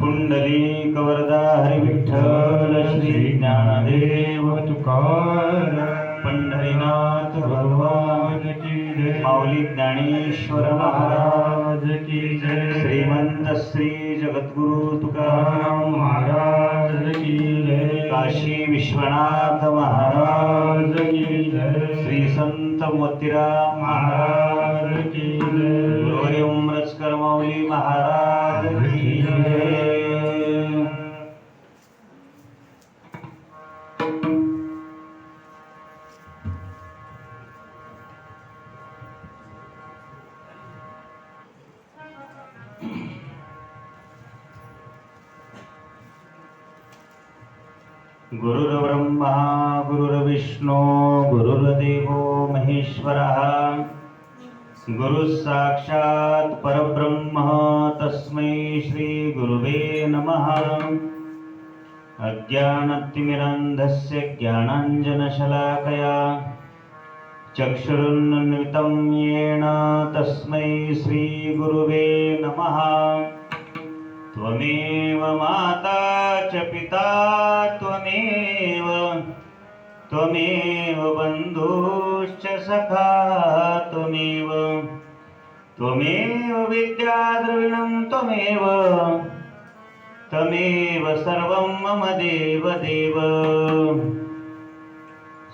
पुंडलिक वरदा हरी विठ्ठल श्री ज्ञानदेव तुकाराम पंढरीनाथ भगवान की जय माऊली ज्ञानेश्वर महाराज की जय श्रीमंत श्री जगद्गुरु तुकाराम महाराज की जय काशी विश्वनाथ महाराज की जय श्री संत मोतीराम महाराज की जय गौरी उमरचकर माऊली महाराज की जय। गुरुर्ब्रह्मा गुरुर्विष्णू गुरुर्देवो महेश्वरः गुरुः साक्षात् परब्रह्म तस्मै श्री गुरुवे नमः। अज्ञानतिमिरान्धस्य ज्ञानाञ्जनशलाकया चक्षुरुन्मिलितं येन तस्मै श्री गुरुवे नमः। त्वमेव माता च पिता त्वमेव बन्धुश्च सखा त्वमेव विद्याद्रविणं त्वमेव सर्वं मम देव।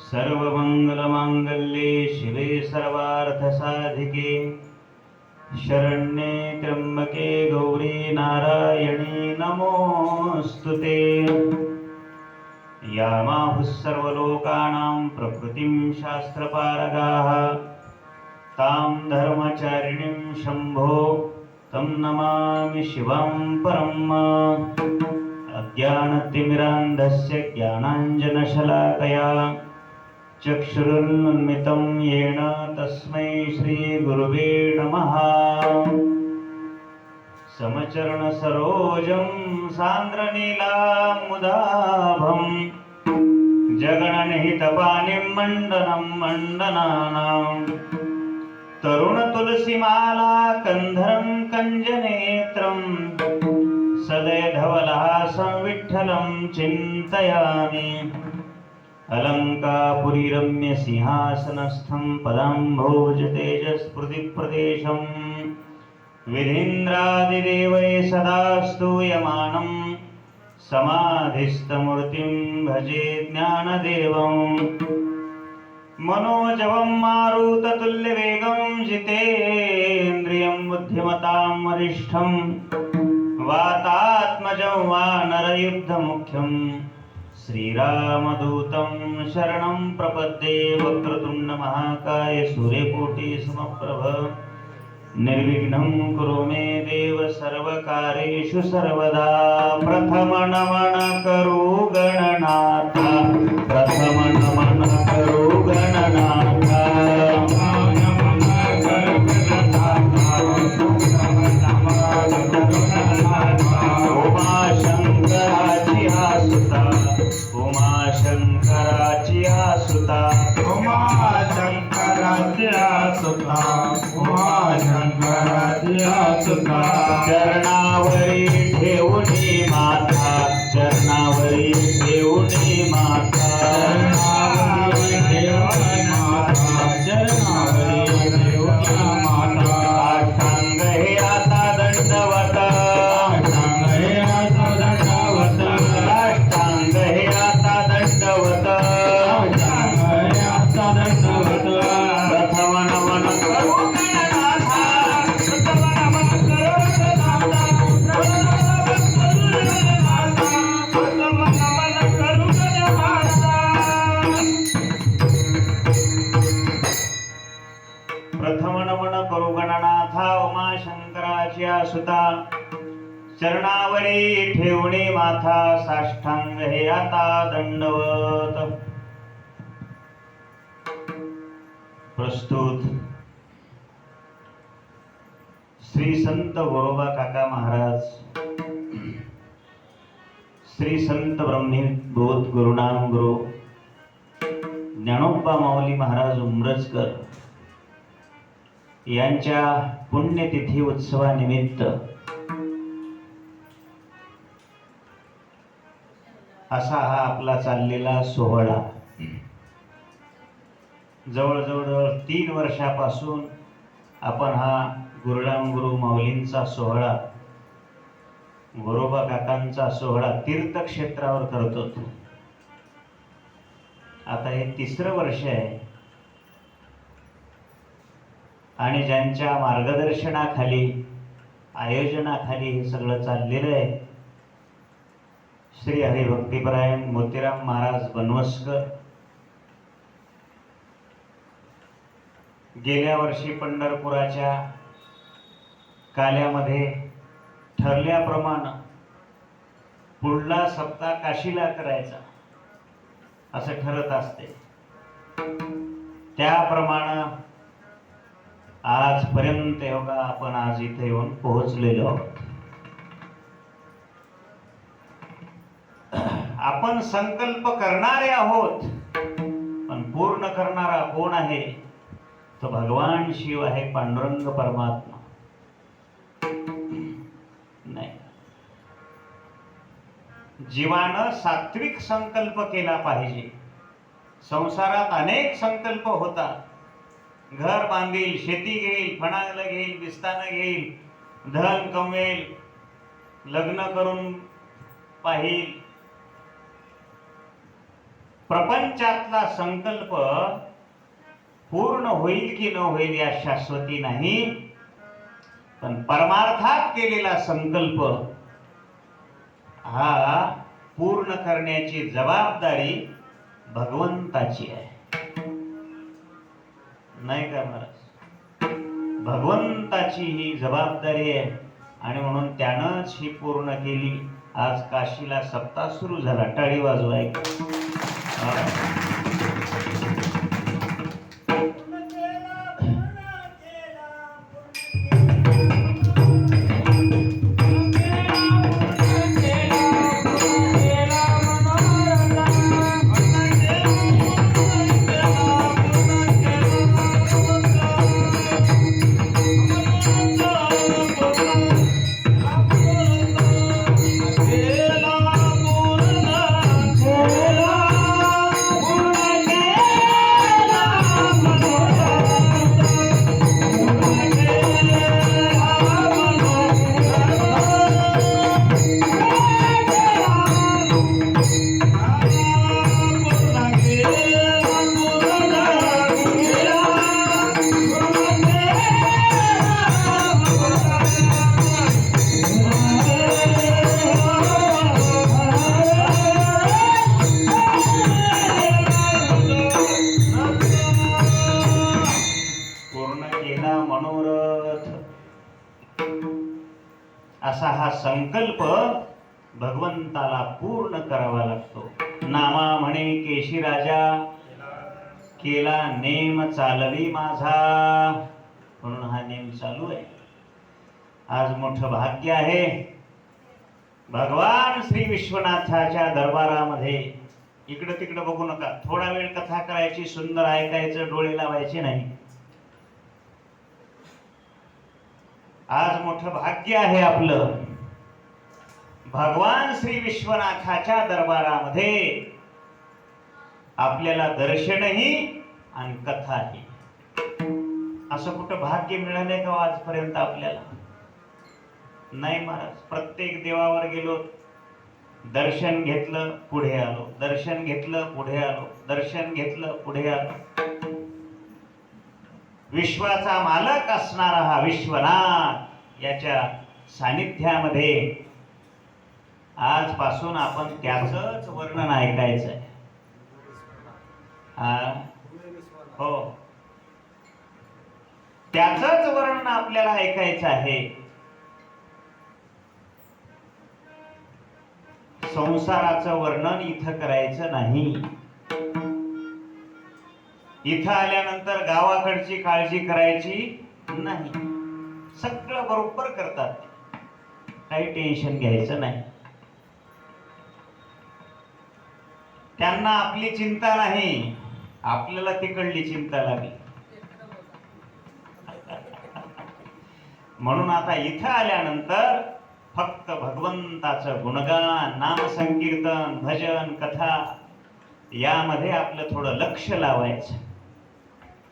सर्वमङ्गलमाङ्गल्ये शिवे सर्वार्थसाधिके शरण्ये त्र्यम्बके गौरी नारायणी नमोऽस्तुते। यामाहुः सर्वलोकानां प्रकृतिं शास्त्रपारगाः तां धर्मचारिणीं शम्भो तं नमामि शिवां परम्। अज्ञानतिमिरान्धस्य ज्ञानाञ्जनशलाकया चक्षुरुन्मिलितं येन तस्मै श्री गुरुवे नमः। समचरणसरोजं सान्द्रनीलामुदाभं जगन्निहितपाणिं मण्डनं मण्डनानां तरुणतुलसीमाला कन्धरं कञ्जनेत्रं सदयधवलहासं विठ्ठलं चिन्तयामि। अलङ्कापुरीरम्य सिंहासनस्थं पदाम्भोजतेजस्फुटिप्रदेशं विधीन्द्रादिदेवैः सदा स्तूयमानं समाधिस्थमूर्तिं भजे ज्ञानदेवं। मनोजवं मारुततुल्यवेगं जितेन्द्रियं बुद्धिमतां वरिष्ठं वातात्मजं वानरयुद्धमुख्यं श्रीरामदूतं शरणं प्रपद्ये। वक्रतुण्ड महाकाय सूर्यकोटि समप्रभ निर्विघ्नं कुरु मे देव सर्वकार्येषु सर्वदा। प्रथम नमन करो गणनाथ प्रथम नमन करो गणनाथ उमाशंकराची आसुता उमाशंकराची आसुता उमाशंकराची आसुता उमाशंकराची आसुता। चरणावरी ठेवणी माता चरणावरी ठेवणी माता चरणावरी ठेवणी माता चरणावरी ठेवणी माता। अष्टांग हे आता दंडवत अष्टांग हे आता दंडवत अष्टांग हे आता दंडवत अष्टांग हे आता दंडवत। प्रथम नमन करो गणनाथा प्रथम नमन करो गणनाथा प्रथम नमन करो गणनाथा। प्रथम नमन करो गणनाथा उमाशंकराची आसुता चरणावरी ठेवणी माथा साष्टांग हे आता दंडवत। प्रस्तुत श्री संत गोरोबा काका महाराज श्री संत ब्रह्मबोध गुरुनाम गुरु ज्ञानोबा माऊली महाराज उमरचकर यांच्या पुण्यतिथी उत्सवानिमित्त असा हा आपला चाललेला सोहळा जवळजवळ 3 वर्षापासून आपण हा गुरुराम गुरु माऊलींचा सोहळा, गोरोबा काकांचा सोहळा तीर्थक्षेत्रावर करतो. आता हे 3रं वर्ष आहे आणि ज्यांच्या मार्गदर्शनाखाली, आयोजनाखाली हे सगळं चाललेलं आहे, श्री हरिभक्तिपरायण मोतीराम महाराज बनवसकर. गेल्या वर्षी पंढरपुराच्या काल्यामध्ये ठरल्याप्रमाणे पुढला सप्ताह काशीला करायचा असं ठरत असते. त्याप्रमाणे आजपर्यंत योगा आपण आज इथे येऊन पोहोचलेलो आहोत. आपण संकल्प करणारे आहोत, पण पूर्ण करणारा कोण आहे? तो भगवान शिव आहे, पांडुरंग परमात्मा. नाही, जीवानं सात्विक संकल्प केला पाहिजे. संसारात अनेक संकल्प होतात. घर बांधील, शेती घेईल, फणाला घेईल, विस्तानं घेईल, धन कमवेल, लग्न करून पाहिल. प्रपंचातला संकल्प पूर्ण होईल की न होईल या शाश्वती नाही, पण परमार्थात केलेला संकल्प हा पूर्ण करण्याची जबाबदारी भगवंताची आहे. नाही का महाराज? भगवंताची ही जबाबदारी आहे आणि म्हणून त्यानंच ही पूर्ण केली. आज काशीला सप्ताह सुरू झाला. टाळी वाजवाय. असा हा संकल्प भगवंताला पूर्ण करावा लागतो. नामा म्हणे केशी राजा, केला नेम चालवी माझा. म्हणून हा नेम चालू आहे. आज मोठं भाग्य आहे. भगवान श्री विश्वनाथाच्या दरबारामध्ये इकडं तिकडं बघू नका. थोडा वेळ कथा करायची, सुंदर ऐकायचं, डोळे लावायचे नाही. आज मोठं भाग्य आहे आपलं. भगवान श्री विश्वनाथाच्या दरबारामध्ये आपल्याला दर्शनही आणि कथाही. असं कुठं भाग्य मिळालंय का आजपर्यंत आपल्याला? नाही महाराज. प्रत्येक देवावर गेलो, दर्शन घेतलं, पुढे आलो, दर्शन घेतलं, पुढे आलो, दर्शन घेतलं, पुढे आलो. विश्वाचा मालक असणारा हा विश्वनाथ याच्या सानिध्यामध्ये आजपासून आपण त्याचंच वर्णन ऐकायचं आहे. हो, त्याचंच वर्णन आपल्याला ऐकायचं आहे. संसाराचं वर्णन इथं करायचं नाही. इथं आल्यानंतर गावाकडची काळजी करायची नाही. सगळं बरोबर करतात, काही टेन्शन घ्यायचं नाही. त्यांना आपली चिंता नाही, आपल्याला तिकडली चिंता लागली. म्हणून आता इथं आल्यानंतर फक्त भगवंताचं गुणगान, नामसंकीर्तन, भजन, कथा यामध्ये आपलं थोडं लक्ष लावायचं.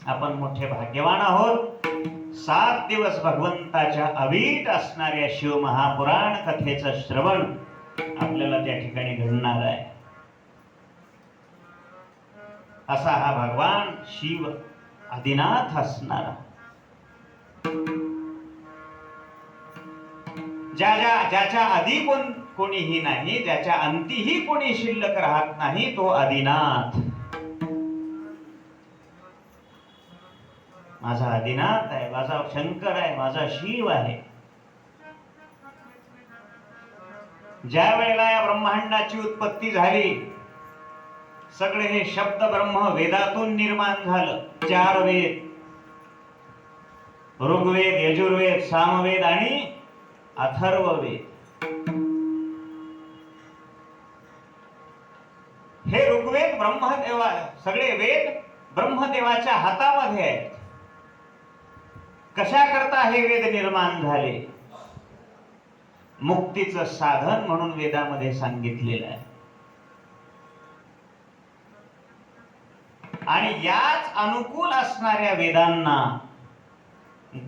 आपण मोठे भाग्यवान आहोत. 7 दिवस भगवंताच्या अवीट असणाऱ्या शिवमहापुराण कथेचं श्रवण आपल्याला त्या ठिकाणी घडणार आहे. असा हा भगवान शिव आदिनाथ असणारा, ज्याच्या आधी कोणीही नाही, ज्याच्या अंतीही कोणी शिल्लक राहत नाही, तो आदिनाथ. माझा आदिनाथ आहे, माझा शंकर आहे, माझा शिव आहे. ज्या वेळेला या ब्रह्मांडाची उत्पत्ती झाली, सगळे हे शब्द ब्रह्म वेदातून निर्माण झालं. 4 वेद, ऋग्वेद, यजुर्वेद, सामवेद आणि अथर्ववेद. हे ऋग्वेद ब्रह्मदेवा, सगळे वेद ब्रह्मदेवाच्या हातामध्ये आहेत. कशा करता हे वेद निर्माण झाले? मुक्तीचं साधन म्हणून वेदामध्ये सांगितलेलं आहे. आणि याच अनुकूल असणाऱ्या वेदांना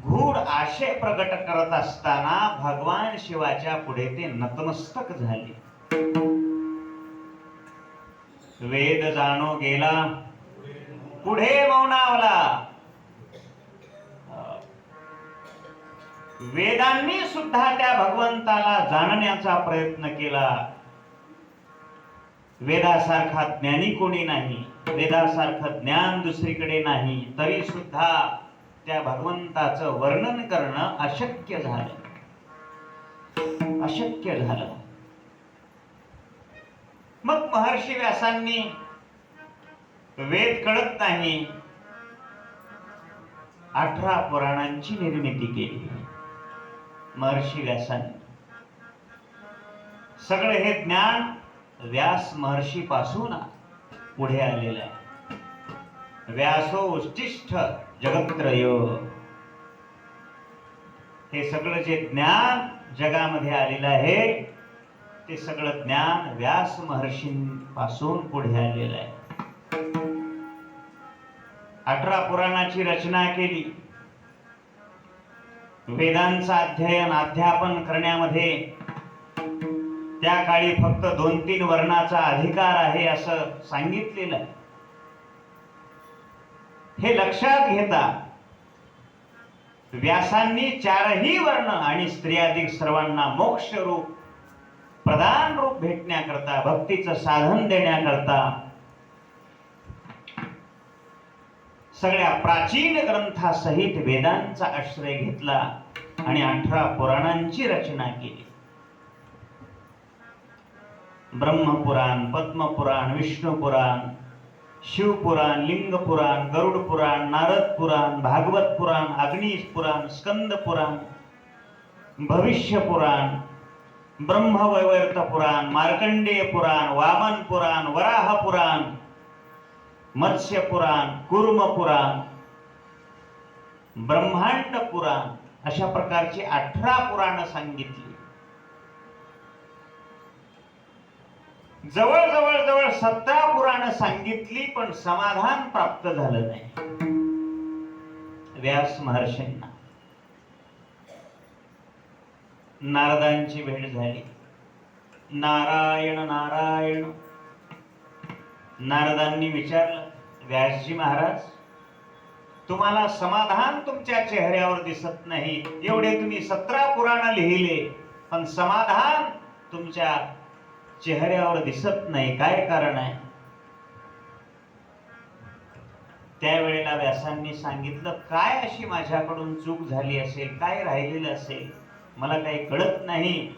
गूढ आशय प्रकट करत असताना भगवान शिवाच्या पुढे ते नतमस्तक झाले. वेद जाणो गेला, पुढे मौनावला. वेदांनी सुद्धा त्या भगवंताला जाणण्याचा प्रयत्न केला. वेदासारखा ज्ञानी कोणी नाही, वेदासारखं ज्ञान दुसरीकडे नाही, तरी सुद्धा त्या भगवंताचं वर्णन करणं अशक्य झालं. अशक्य झालं. मग महर्षी व्यासांनी वेद कळत नाही, 18 पुराणांची निर्मिती केली. महर्षी व्यासांनी सगळे हे ज्ञान व्यास महर्षी पासून पुढे आलेलं आहे. व्यासो उच्छिष्ट जगत्रयो. हे सगळं जे ज्ञान जगामध्ये आलेलं आहे, ते सगळं ज्ञान व्यास महर्षींपासून पुढे आलेलं आहे. 18 पुराणाची रचना केली. वेदांचं अध्ययन अध्यापन करण्यामध्ये त्या काळी फक्त 2-3 वर्णाचा अधिकार आहे असं सांगितलेलं आहे. हे लक्षात घेता व्यासांनी 4ही वर्ण आणि स्त्रियादिक सर्वांना मोक्ष रूप, प्रधान रूप भेटण्याकरता, भक्तीचं साधन देण्याकरता सगळ्या प्राचीन ग्रंथासहित वेदांचा आश्रय घेतला आणि 18 पुराणांची रचना केली. ब्रह्मपुराण, पद्मपुराण, विष्णुपुराण, शिवपुराण, लिंगपुराण, गरुड पुराण, नारद पुराण, भागवत पुराण, अग्निश पुराण, स्कंद पुराण, भविष्य पुराण, ब्रह्मवैवर्त पुराण, मार्कंडेय पुराण, वामन पुराण, वराह पुराण, मत्स्य पुराण, कूर्म पुराण, ब्रह्मांड पुराण, अशा प्रकारची 18 पुराण सांगितली. जवळ 17 पुराण सांगितली, पण समाधान प्राप्त झालं नाही व्यास महर्षींना. नारदांची भेट झाली. नारायण नारायण. नारदांनी विचारलं, व्यासजी महाराज, तुम्हाला समाधान तुमच्या चेहऱ्यावर दिसत नाही. एवढे तुम्ही 17 पुराण लिहिले, पण समाधान तुमच्या चेहऱ्यावर दिसत नाही, काय कारण आहे? त्यावेळेला व्यासांनी सांगितलं, काय अशी माझ्याकडून चूक झाली असेल, काय राहिलेलं असेल, मला काही कळत नाही.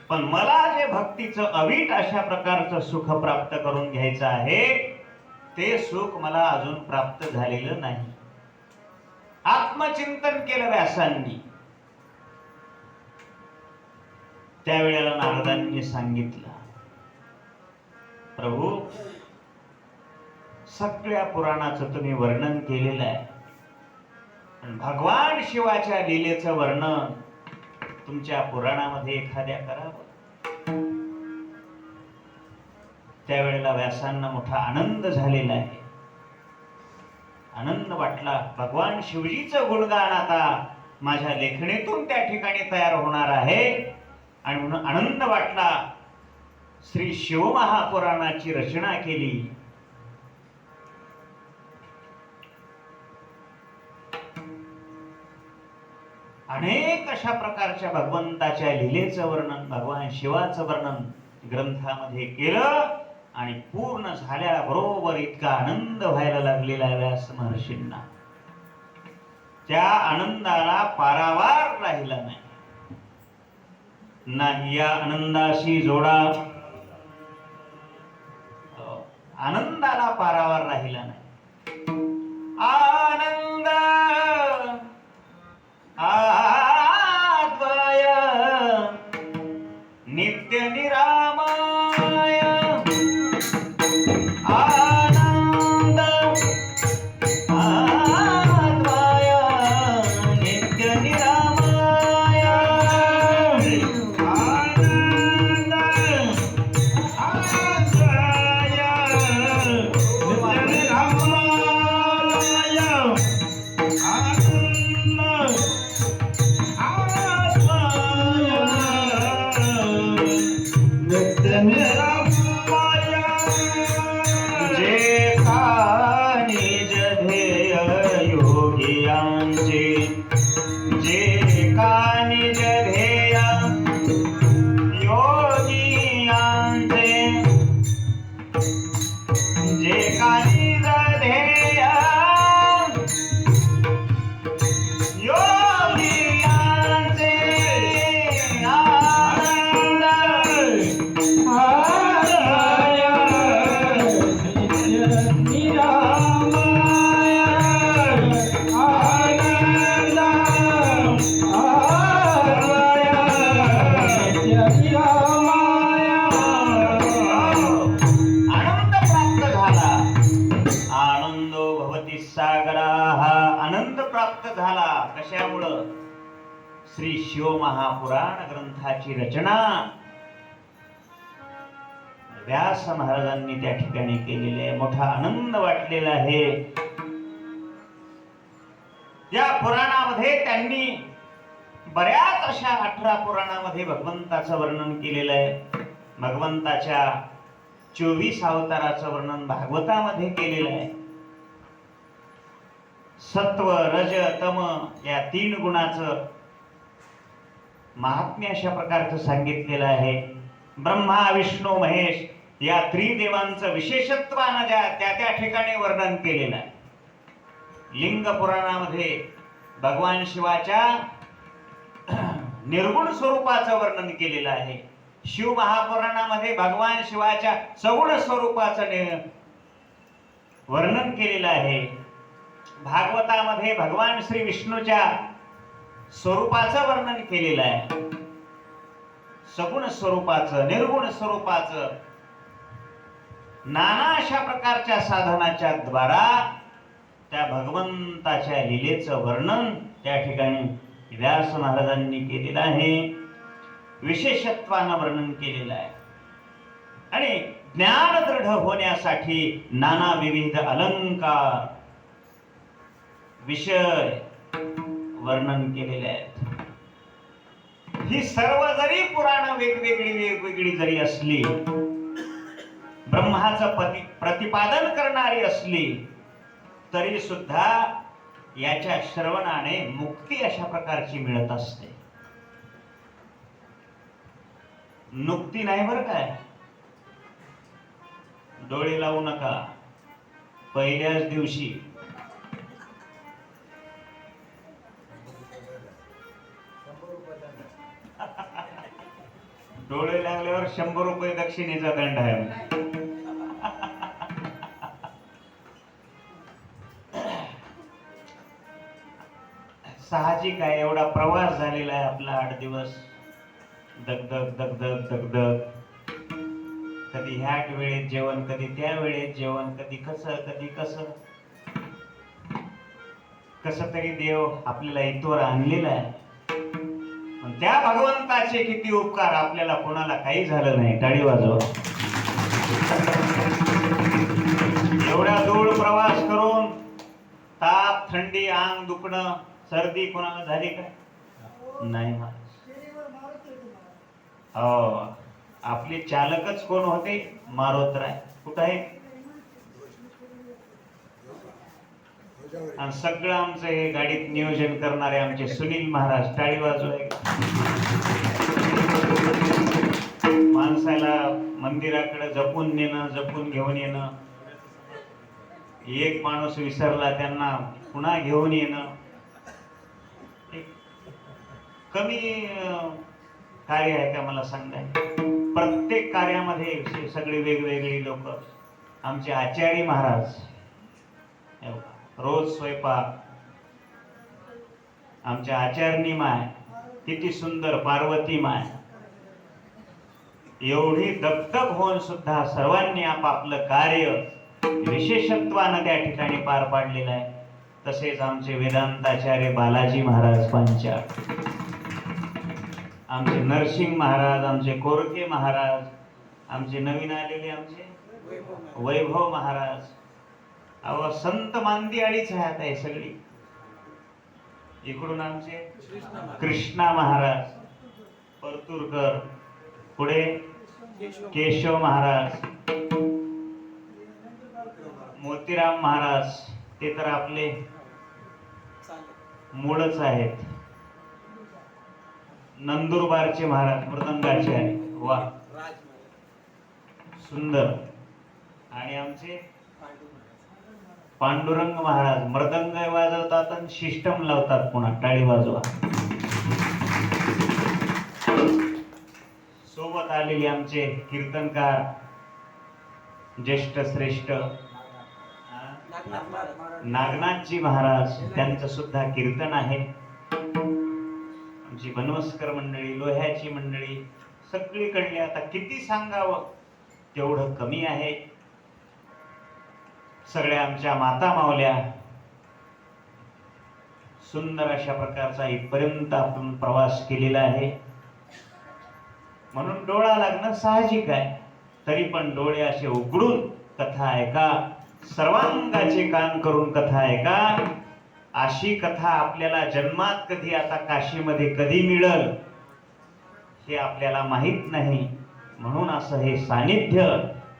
पण मला जे भक्तीचं अवीट अशा प्रकारचं सुख प्राप्त करून घ्यायचं आहे, ते सुख मला अजून प्राप्त झालेलं नाही. आत्मचिंतन केलं व्यासांनी. त्यावेळेला नारदांनी सांगितलं, प्रभू, सगळ्या पुराणाचं तुम्ही वर्णन केलेलं आहे, भगवान शिवाच्या लीलेचं वर्णन तुमच्या पुराणामध्ये एखाद्या करावं. त्यावेळेला व्यासांना मोठा आनंद झालेला आहे. आनंद वाटला. भगवान शिवजीचं गुणगान आता माझ्या लेखणीतून त्या ठिकाणी तयार होणार आहे आणि म्हणून आनंद वाटला. श्री शिवमहापुराणाची रचना केली. अनेक अशा प्रकारच्या भगवंताच्या लीलेचं वर्णन, भगवान शिवाचं वर्णन ग्रंथामध्ये केलं आणि पूर्ण झाल्याबरोबर इतका आनंद व्हायला लागलेला व्यास महर्षींना, त्या आनंदाला पारावार राहिला नाही. नाही या आनंदाशी जोडा, आनंदाला पारावार राहिला नाही. आनंद आद्वय नित्य निरामय, आनंद आद्वय नित्य निरामय, आनंद आद्वय नित्य निरामय, कशामुळं? श्री शिवमहापुराण ग्रंथाची रचना व्यास महाराजांनी त्या ठिकाणी केलेली आहे. मोठा आनंद वाटलेला आहे. या पुराणामध्ये त्यांनी बऱ्याच अशा 18 पुराणामध्ये भगवंताचं वर्णन केलेलं आहे. भगवंताच्या 24 अवताराचं वर्णन भागवतामध्ये केलेलं आहे. सत्व रज तम या 3 गुणाचं महात्म्य अशा प्रकारचं सांगितलेलं आहे. ब्रह्मा विष्णू महेश या त्रिदेवांचं विशेषत्वानं त्या ठिकाणी वर्णन केलेलं आहे. लिंग पुराणामध्ये भगवान शिवाच्या निर्गुण स्वरूपाचं वर्णन केलेलं आहे. शिव महापुराणामध्ये भगवान शिवाच्या सगुण स्वरूपाचं वर्णन केलेलं आहे. भागवतामध्ये भगवान श्री विष्णूच्या स्वरूपाचं वर्णन केलेलं आहे. सगुण स्वरूपाचं, निर्गुण स्वरूपाचं, नाना अशा प्रकारच्या साधनाच्या द्वारा त्या भगवंताच्या लीलेचं वर्णन त्या ठिकाणी व्यास महाराजांनी केलेलं आहे. विशेषत्वानं वर्णन केलेलं आहे. आणि ज्ञान दृढ होण्यासाठी नाना विविध अलंकार विषय वर्णन केलेले आहेत. ही सर्व जरी पुराण वेगवेगळी जरी असली, ब्रह्माचं प्रतिपादन करणारी असली, तरी सुद्धा याच्या श्रवणाने मुक्ती अशा प्रकारची मिळत असते. नुक्ती नाही बरं काय. डोळे लावू नका. पहिल्याच दिवशी डोळे लागल्यावर 100 रुपये दक्षिणेचा दंड आहे. साहजिक आहे. एवढा प्रवास झालेला आहे आपला. 8 दिवस दगदग दगदग दगदग. कधी ह्या वेळेत जेवण, कधी त्या वेळेत जेवण, कधी कसं कसं तरी देव आपल्याला इथवर आणलेला आहे. त्या भगवंताचे किती उपकार, आपल्याला कोणाला काही झालं नाही. टाळी वाजवा. एवढ्या दूर प्रवास करून ताप, थंडी, अंग दुखणं, सर्दी कोणाला झाली का? नाही. हो, आपले चालकच कोण होते? मारोतराय. कुठं आहे? आणि सगळं आमचं हे गाडीत नियोजन करणारे आमचे सुनील महाराज. टाळी वाजवाय. माणसाला मंदिराकडे जपून नेणं, जपून घेऊन येणं. एक माणूस विसरला, त्यांना पुन्हा घेऊन येणं कमी कार्य आहे का? मला सांगा. प्रत्येक कार्यामध्ये सगळे वेगवेगळी लोक. आमचे आचार्य महाराज रोज स्वयंपाक. आमच्या आचार्यनी माय किती सुंदर, पार्वती माय. एवढी दगदग होऊन सुद्धा सर्वांनी आपापलं कार्य विशेषत्वानं त्या ठिकाणी पार पाडलेलं आहे. तसेच आमचे वेदांताचार्य बालाजी महाराज पांचाळ, आमचे नरसिंग महाराज, आमचे कोरके महाराज, आमचे नवीन आलेले आमचे वैभव महाराज. अव संत मांदियाळीच आहे आता हे सगळी. इकडून आमचे कृष्णा महाराज परतूरकर, पुढे केशव महाराज, मोतीराम महाराज. ते तर आपले मूळच आहेत. नंदुरबारचे महाराज मृदंगाचार्य. वा, सुंदर. आणि आमचे पांडुरंग महाराज मृदंग वाजवतात आणि सिस्टम लावतात. पुन्हा टाळी वाजवा. सोबत आलेले आमचे कीर्तनकार ज्येष्ठ श्रेष्ठ नागनाथजी महाराज, त्यांचं सुद्धा कीर्तन आहे. आमची बनवस्कर मंडळी, लोह्याची मंडळी, सगळीकडली. आता किती सांगावं तेवढं कमी आहे. सगळ्या आमच्या माता मावल्या. सुंदर अशा प्रकारचा इथपर्यंत आपण प्रवास केलेला आहे. म्हणून डोळा लागणं साहजिक आहे. तरी पण डोळे असे उघडून कथा ऐका, सर्वांगाचे कान करून कथा ऐका. अशी कथा आपल्याला जन्मात कधी, आता काशीमध्ये कधी मिळेल हे आपल्याला माहित नाही. म्हणून असं हे सानिध्य,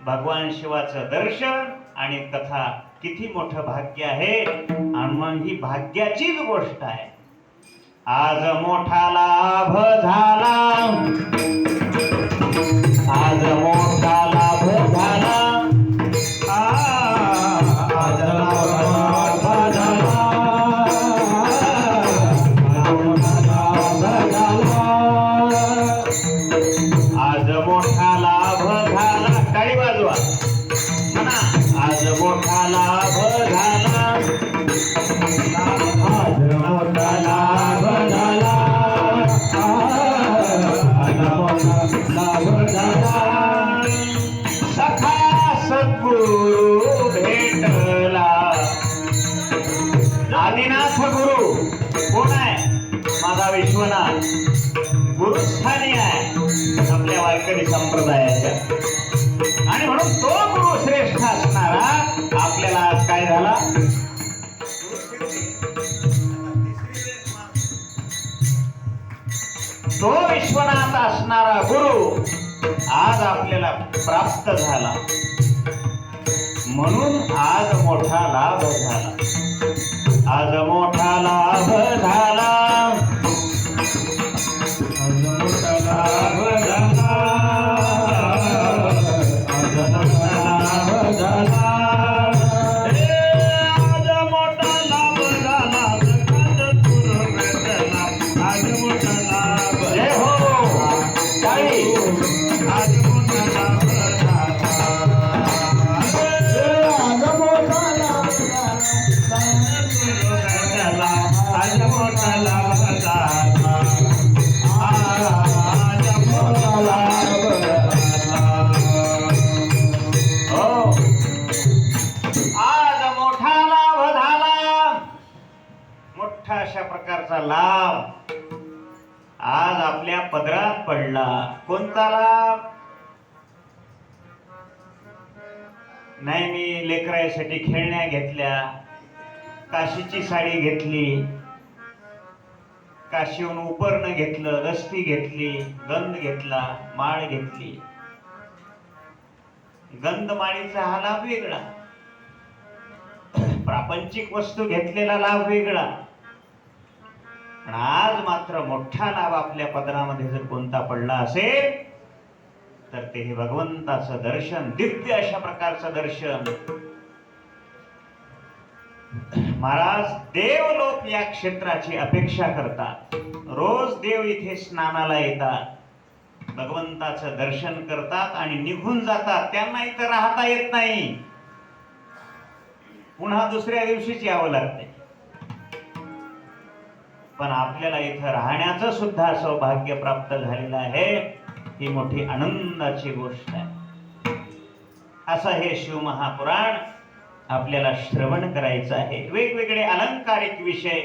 भगवान शिवाचं दर्शन आणि कथा किती मोठं भाग्य आहे. आणि ही भाग्याचीच गोष्ट आहे. आज मोठा लाभ झाला, आज मोठा लाभ झाला, आज मोठा लाभ झाला, आज मोठा लाभ झाला. टाळी वाजवा. आज मोठा लाभ झाला, आज मोठा लाभ झाला, आज मोठा लाभ झाला. सखा सद्गुरु भेटला. आदिनाथ गुरु कोण आहे? माझा विश्वनाथ गुरुस्थानी आहे आपल्या वारकरी संप्रदायाच्या. आणि म्हणून तो गुरु श्रेष्ठ असणारा आपल्याला आज काय झाला? तो विश्वनाथ असणारा गुरु आज आपल्याला प्राप्त झाला. म्हणून आज मोठा लाभ झाला, आज मोठा लाभ झाला, आज मोठा लाभ झाला, आज मोठा लाभ झाला. आज मोठा लाभ झाला, आज मोठा लाभ. जय हो. काही आज मोठा लाभ झाला, आज मोठा लाभ झाला, आज मोठा लाभ झाला, आज मोठा लाभ झाला. हो, आज मोठा लाभ झाला. मोठा अशा प्रकारचा लाभ आज आपल्या पदरात पडला. कोणता लाभ? नाही, मी लेकरासाठी खेळण्या घेतल्या, काशीची साडी घेतली, काशीहून उपरणं घेतलं, दस्ती घेतली, गंध घेतला, माळ घेतली. गंधमाळीचा हा लाभ वेगळा, प्रापंचिक वस्तू घेतलेला लाभ वेगळा. पण आज मात्र मोठा लाभ आपल्या पदरामध्ये जर कोणता पडला असेल तर ते हे भगवंताचं दर्शन, दिव्य अशा प्रकारचं दर्शन. महाराज देवलोक या क्षेत्राची अपेक्षा करतात. रोज देव इथे स्नानाला येतात, भगवंताचं दर्शन करतात आणि निघून जातात. त्यांना इथं राहता येत नाही, पुन्हा दुसऱ्या दिवशीच यावं लागते. पण आपल्याला इथं राहण्याचं सुद्धा सौभाग्य प्राप्त झालेलं आहे. ही मोठी आनंदाची गोष्ट आहे. असं हे शिवमहापुराण आपल्याला श्रवण करायचं आहे. वेगवेगळे अलंकारिक विषय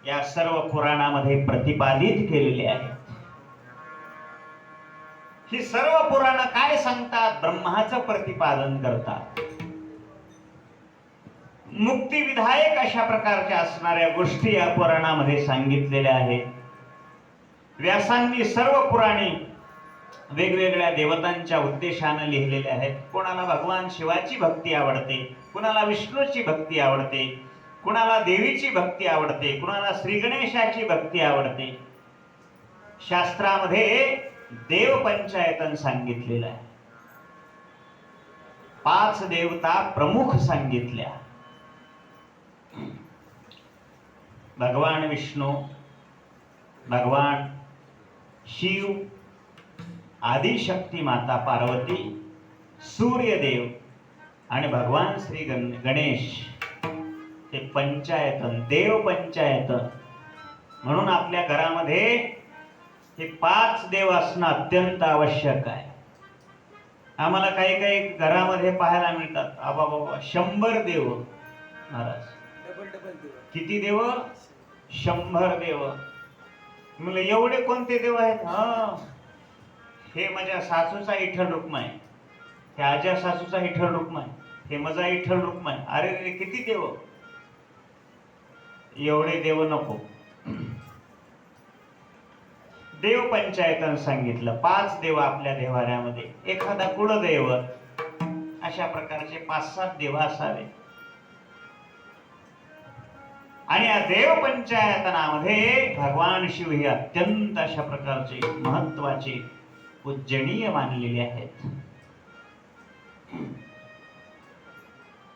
या सर्व पुराणामध्ये प्रतिपादित केलेले आहेत. ही सर्व पुराणं काय सांगतात? ब्रह्माचं प्रतिपादन करतात. मुक्तिविधायक अशा प्रकारच्या असणाऱ्या गोष्टी या पुराणामध्ये सांगितलेल्या आहेत. व्यासांनी सर्व पुराणे वेगवेगळ्या देवतांच्या उद्देशाने लिहिलेले आहेत. कोणाला भगवान शिवाची भक्ती आवडते, कुणाला विष्णूची भक्ती आवडते, कुणाला देवीची भक्ती आवडते, कुणाला श्री गणेशाची भक्ती आवडते. शास्त्रामध्ये देव पंचायतन सांगितलेलं आहे. 5 देवता प्रमुख सांगितल्या. भगवान विष्णू, भगवान शिव, आदिशक्ती माता पार्वती, सूर्यदेव आणि भगवान श्री गणेश. हे पंचायतन, देव पंचायतन. म्हणून आपल्या घरामध्ये हे 5 देव असणं अत्यंत आवश्यक आहे. आम्हाला काही काही घरामध्ये पाहायला मिळतात, आबा बाबा 100 देव. महाराज किती देव? 100 देव. म्हणलं एवढे कोणते देव आहेत? हे माझ्या सासूचा विठ्ठल रुक्माई, हे आज्या सासूचा विठ्ठल रुक्माई, हे माझा विठ्ठल रुक्माई. अरे रे किती देव! एवढे देव नको. देव पंचायतन सांगितलं. 5 देव आपल्या देवाऱ्यामध्ये, एखादा कुलदैवत, अशा प्रकारचे 5-7 देव असावे. आणि या देव पंचायतनामध्ये भगवान शिव हे अत्यंत अशा प्रकारचे महत्वाचे, पूजनीय मानलेले आहेत.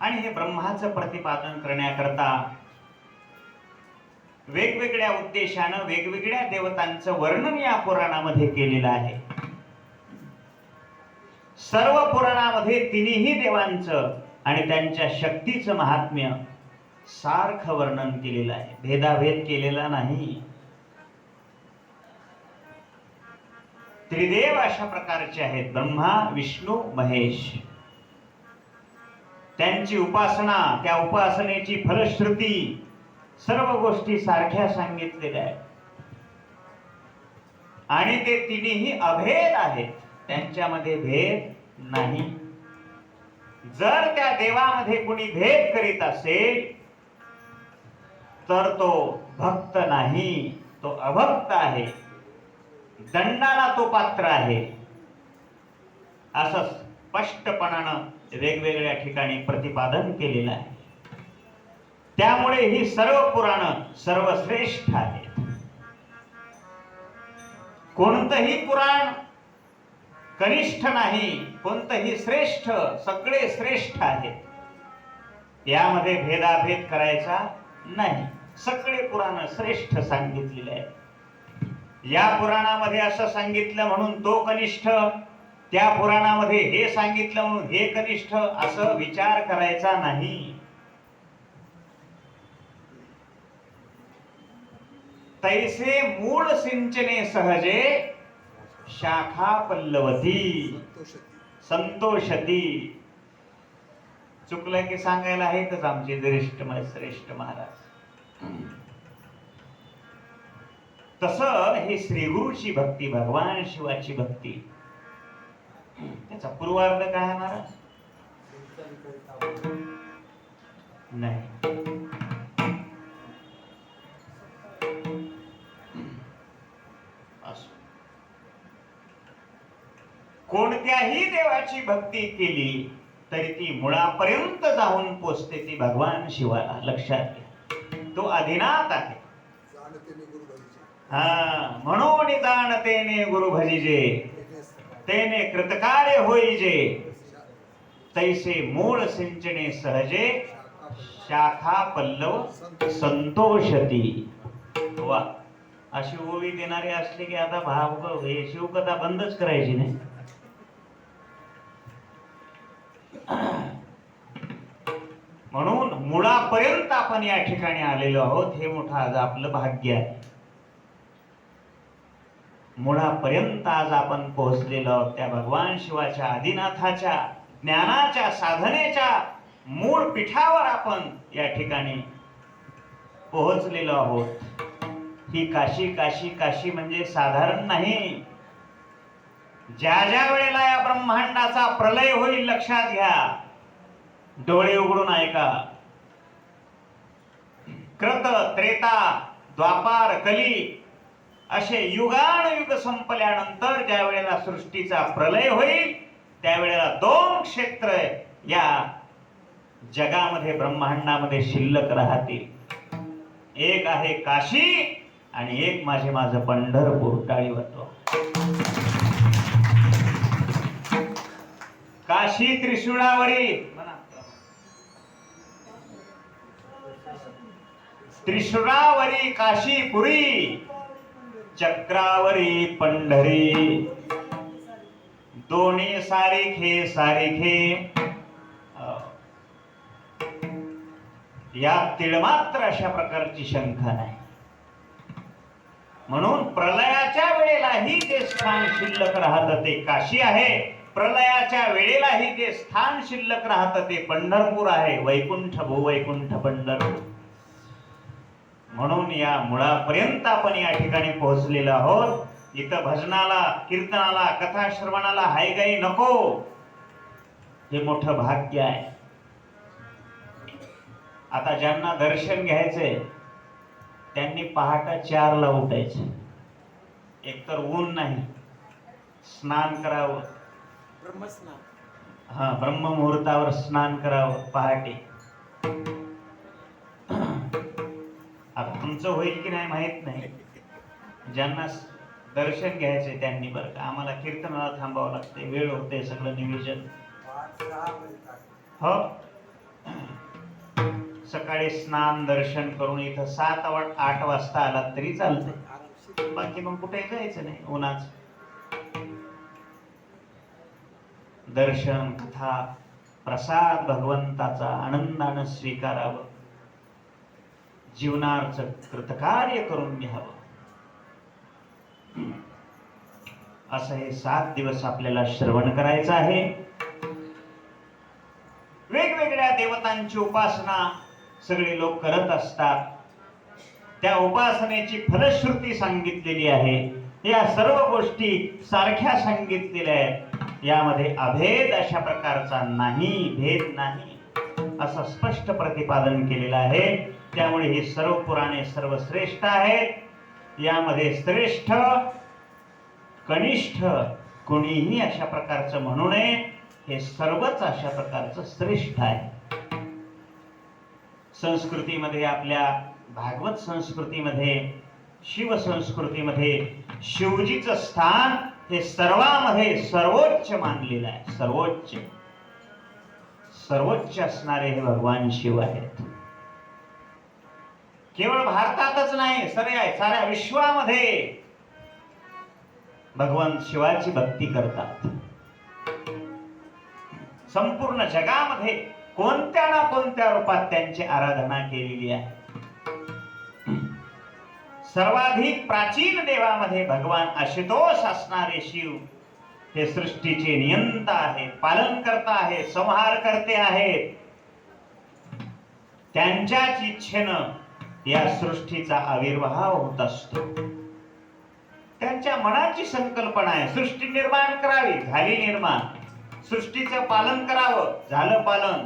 आणि हे ब्रह्माचं प्रतिपादन करण्याकरता वेगवेगळ्या उद्देशानं वेगवेगळ्या देवतांचं वर्णन या पुराणामध्ये केलेलं आहे. सर्व पुराणामध्ये तिन्ही देवांचं आणि त्यांच्या शक्तीचं महात्म्य सारखं वर्णन केलेलं आहे, भेदाभेद केलेला नाही. त्रिदेव अशा प्रकारचे आहेत, ब्रह्मा, विष्णू, महेश. त्यांची उपासना, त्या उपासनेची फलश्रुती, सर्व गोष्टी सारख्या सांगितलेल्या आहेत. आणि ते तिन्ही अभेद आहेत, त्यांच्यामध्ये भेद नाही. जर त्या देवामध्ये कुणी भेद करीत असेल तर तो भक्त नाही, तो अभक्त आहे, दंडाला तो पात्र आहे. असं स्पष्टपणानं वेगवेगळ्या ठिकाणी प्रतिपादन केलेलं आहे. त्यामुळे ही सर्व पुराणं सर्वश्रेष्ठ आहेत. कोणतंही पुराण कनिष्ठ नाही, कोणतंही श्रेष्ठ, सगळे श्रेष्ठ आहेत. यामध्ये भेदाभेद करायचा नाही. सगळे पुराण श्रेष्ठ सांगितलेले आहेत. या पुराणामध्ये असं सांगितलं म्हणून तो कनिष्ठ, त्या पुराणामध्ये हे सांगितलं म्हणून हे कनिष्ठ, असं विचार करायचा नाही. तैसे मूळ सिंचने सहजे शाखा पल्लवती संतोषती. चुकलं की सांगायला आहेतच आमचे श्रेष्ठ महाराज. तसं हे श्रीगुरूची भक्ती, भगवान शिवाची भक्ती. त्याचा पूर्वार्ध काय आहे महाराज? नाही, कोणत्याही देवाची भक्ती केली तरी ती मुळापर्यंत जाऊन पोचते, ती भगवान शिवाला. लक्षात घ्या, तो अधिनाथ आहे. हा, म्हणून जाणतेने गुरु भजिजे, तेने कृतकार्य होईजे, तैसे मूळ सिंचने सहजे, शाखा पल्लव संतोषती. वा, अशी ओवी देणारे असले की आता भाव हे शिवकथा बंदच करायची नाही. म्हणून मुळापर्यंत आपण या ठिकाणी आलेलो आहोत, हे मोठं आज आपलं भाग्य आहे. मुळापर्यंत आज आपण पोहोचलेलो आहोत. त्या भगवान शिवाच्या, आदिनाथाच्या, ज्ञानाच्या साधनेच्या मूळ पीठावर आपण या ठिकाणी पोहोचलेलो आहोत. ही काशी, काशी, काशी म्हणजे साधारण नाही. ज्या ज्या वेळेला या ब्रह्मांडाचा प्रलय होईल, लक्षात घ्या, डोळे उघडून ऐका. कृत, त्रेता, द्वापार, कली असे युगानुयुग संपल्यानंतर ज्या वेळेला सृष्टीचा प्रलय होईल, त्यावेळेला दोन क्षेत्र या जगामध्ये, ब्रह्मांडामध्ये शिल्लक राहतील. एक आहे काशी आणि एक माझं पंढरपूर. टाळी वाजवा. काशी त्रिशूळावरी, त्रिशूळावरी काशीपुरी, चक्रावरी पंढरी, दोन्ही सारिखे सारिखे, यात तिळमात्र अशा प्रकारची शंका नाही. म्हणून प्रलयाच्या वेळेलाही जे स्थान शिल्लक राहतं ते काशी आहे, प्रलयाच्या वेळेलाही जे स्थान शिल्लक राहतं ते पंढरपूर आहे. वैकुंठ भूवैकुंठ पंढरपूर. म्हणून या मुळापर्यंत आपण या ठिकाणी पोहोचलेलो आहोत. इथं भजनाला, कीर्तनाला, कथा श्रवणाला हायगाई नको. हे मोठं भाग्य आहे. आता ज्यांना दर्शन घ्यायचंय त्यांनी पहाटे 4 ला उठायचं. एकतर ऊन नाही, स्नान करावं, हा, ब्रह्ममुहूर्तावर स्नान करावं पहाटे. आता तुमचं होईल की नाही माहित नाही. ज्यांना दर्शन घ्यायचंय त्यांनी बरं का, आम्हाला कीर्तनाला थांबावं लागते, वेळ होते, सगळं नियोजन. हो, सकाळी स्नान दर्शन करून इथं 7-8 वाजता आलात तरी चालतंय. बाकी मग कुठे जायचं नाही उन्हाच. दर्शन, कथा, प्रसाद भगवंताचा आनंदानं स्वीकारावं, जीवनाचं कृतकार्य करून घ्यावं. असं हे 7 दिवस आपल्याला श्रवण करायचं आहे. वेगवेगळ्या देवतांची उपासना सगळे लोक करत असतात. त्या उपासनेची फलश्रुती सांगितलेली आहे. या सर्व गोष्टी सारख्या सांगितलेल्या आहेत. यामध्ये अभेद अशा प्रकारचा नाही, भेद नाही, असं स्पष्ट प्रतिपादन केलेलं आहे. त्यामुळे ही सर्व पुराणे सर्वश्रेष्ठ आहेत. यामध्ये श्रेष्ठ, कनिष्ठ कोणीही अशा प्रकारचं म्हणू नये. हे सर्वच अशा प्रकारचं श्रेष्ठ आहे. संस्कृतीमध्ये, आपल्या भागवत संस्कृतीमध्ये, शिव संस्कृतीमध्ये शिवजीचं स्थान हे सर्वांमध्ये सर्वोच्च मानलेलं आहे. सर्वोच्च, सर्वोच्च असणारे हे भगवान शिव आहेत. केवळ भारतातच नाही, साऱ्या विश्वामध्ये भगवान शिवाची भक्ती करतात. संपूर्ण जगामध्ये कोणत्या ना कोणत्या रूपात त्यांची आराधना केलेली आहे. सर्वाधिक प्राचीन देवामध्ये भगवान आशुतोष असणारे शिव हे सृष्टीचे नियंता आहेत, पालन करता आहेत, संहार करते आहेत. त्यांच्याच इच्छेनं या सृष्टीचा आविर्भाव होत असतो. त्यांच्या मनाची संकल्पना आहे. सृष्टी निर्माण करावी, झाली निर्माण. सृष्टीचं पालन करावं, झालं पालन.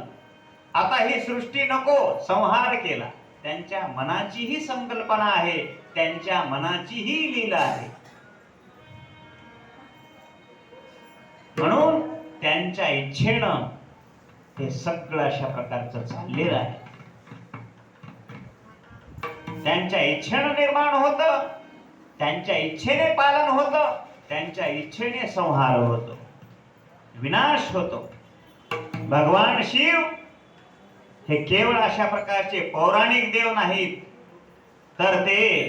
आता ही सृष्टी नको, संहार केला. त्यांच्या मनाची ही संकल्पना आहे, त्यांच्या मनाची ही लीला आहे. म्हणून त्यांच्या इच्छेनं हे सगळं अशा प्रकारचं चाललेलं आहे. त्यांच्या इच्छेनं निर्माण होतं, त्यांच्या इच्छेने पालन होतं, त्यांच्या इच्छेने संहार होतो, विनाश होतो. भगवान शिव हे केवळ अशा प्रकारचे पौराणिक देव नाहीत, तर ते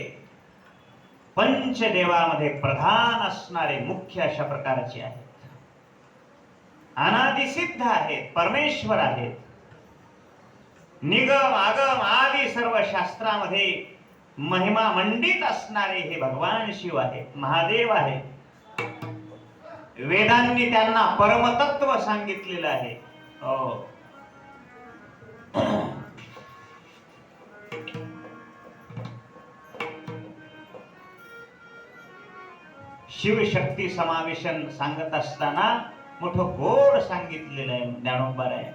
पंचदेवामध्ये प्रधान असणारे मुख्य अशा प्रकारचे आहेत. अनादिसिद्ध आहेत, परमेश्वर आहेत. निगम आगम आदी सर्व शास्त्रामध्ये महिमा मंडित असणारे हे भगवान शिव आहेत, महादेव आहेत. वेदांनी त्यांना परमतत्व सांगितलेलं आहे. शिवशक्ती समावेशन सांगत असताना मोठं गोड सांगितलेलं आहे ज्ञानोबा आहे.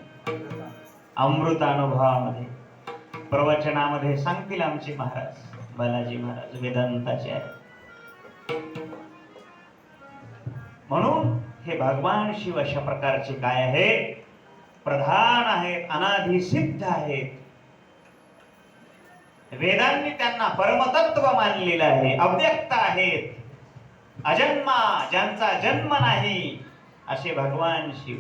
अमृत अनुभवामध्ये प्रवचनामध्ये सांगतील आमचे महाराज बालाजी महाराज वेदांताचे आहे. म्हणून हे भगवान शिव अशा प्रकारचे काय आहेत, प्रधान आहेत, अनादिसिद्ध आहेत. वेदांनी त्यांना परमतत्व मानलेलं आहे. अव्यक्त आहेत, अजन्मा, ज्यांचा जन्म नाही असे भगवान शिव.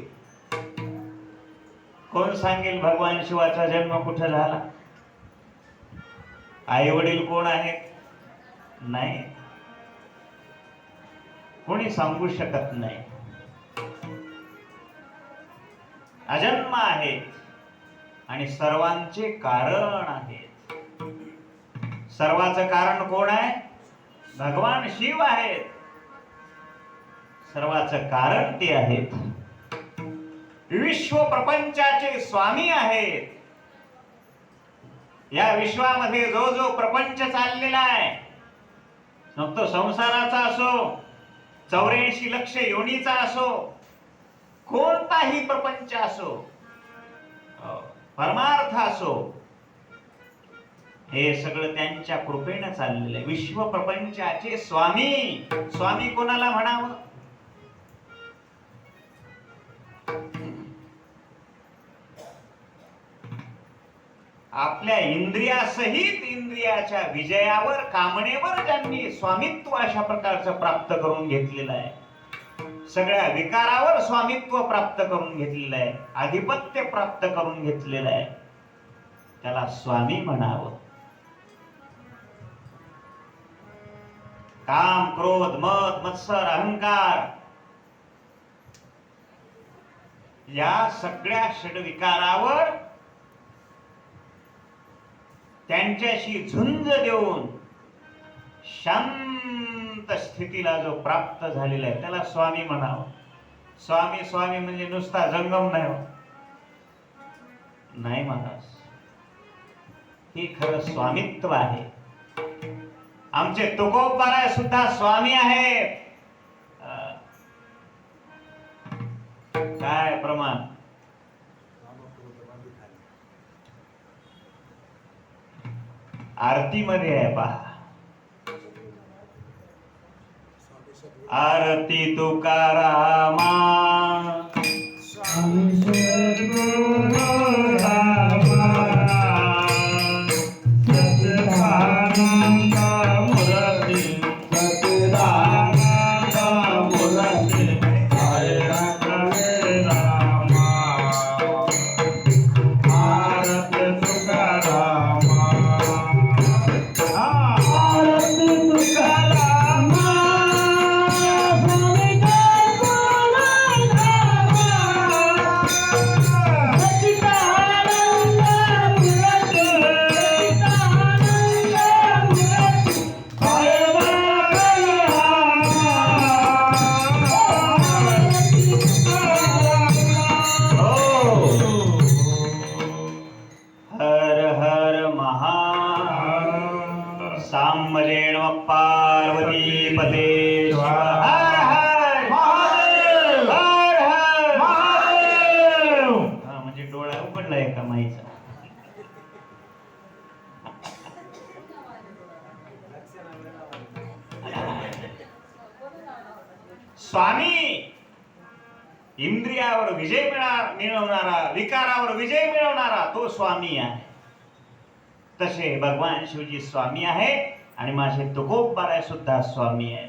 कोण सांगेल भगवान शिवाचा जन्म कुठे झाला? आई वडील कोण आहेत? नाही, कोणी सांगू शकत नाही. अजन्म आहेत आणि सर्वांचे कारण आहेत. सर्वाचं कारण कोण आहे? भगवान शिव आहेत. सर्वाचं कारण ते आहेत. विश्व प्रपंचाचे स्वामी आहेत. या विश्वामध्ये जो जो प्रपंच चाललेला आहे, मग तो संसाराचा असो, 84 लक्ष योनीचा असो, कोणताही प्रपंच असो, परमार्थ असो, हे सगळं त्यांच्या कृपेने चाललेलं आहे. विश्व प्रपंचाचे स्वामी. स्वामी कोणाला म्हणावं? आपल्या इंद्रियासहित इंद्रियाच्या विजयावर, कामनेवर ज्यांनी स्वामित्व अशा प्रकारचं प्राप्त करून घेतलेलं आहे, सगळ्या विकारावर स्वामित्व प्राप्त करून घेतलेलं आहे, आधिपत्य प्राप्त करून घेतलेलं आहे, त्याला स्वामी म्हणावं. काम, क्रोध, मद, मत्सर, अहंकार या सगळ्या षडविकारावर त्यांच्याशी झुंज देऊन शांत स्थितीला जो प्राप्त झालेला आहे त्याला स्वामी म्हणावं. स्वामी स्वामी म्हणजे नुसता जंगम नाही, नाही महाराज, हे खरं स्वामित्व आहे. आमचे तुकोबाराय सुद्धा स्वामी आहेत. काय प्रमाण? आरती मध्ये आहे पहा. आरती तुकारामा स्वामी सद्गुरु रामा सच्चिदानंद मूर्ती सच्चिदानंद मूर्ती हरे रामा आरती तुकारामा Kita स्वामी इंद्रियावर विजय मिळवणारा, विकारावर विजय मिळवणारा तो स्वामी आहे. तसे भगवान शिवजी स्वामी आहे आणि माझे तुकोबाराय सुद्धा स्वामी आहे.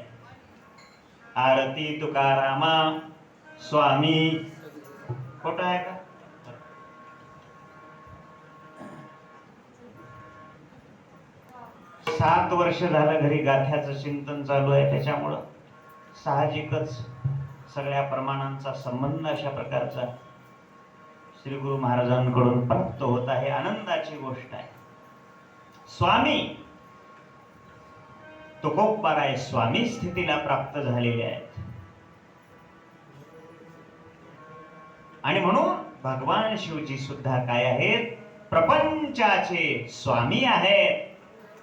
आरती तुकारामा स्वामी. खोटं आहे का? 7 वर्ष झालं घरी गाथ्याचं चिंतन चालू आहे, त्याच्यामुळं साहजिकच सगळ्या प्रमाणांचा संबंध अशा प्रकारचा श्री गुरु महाराजांकडून प्राप्त होत आहे. आनंदाची गोष्ट आहे. स्वामी तुकोबाराय स्वामी स्थितीला प्राप्त झालेले आहेत आणि म्हणून भगवान शिवजी सुद्धा काय आहेत? प्रपंचाचे स्वामी आहेत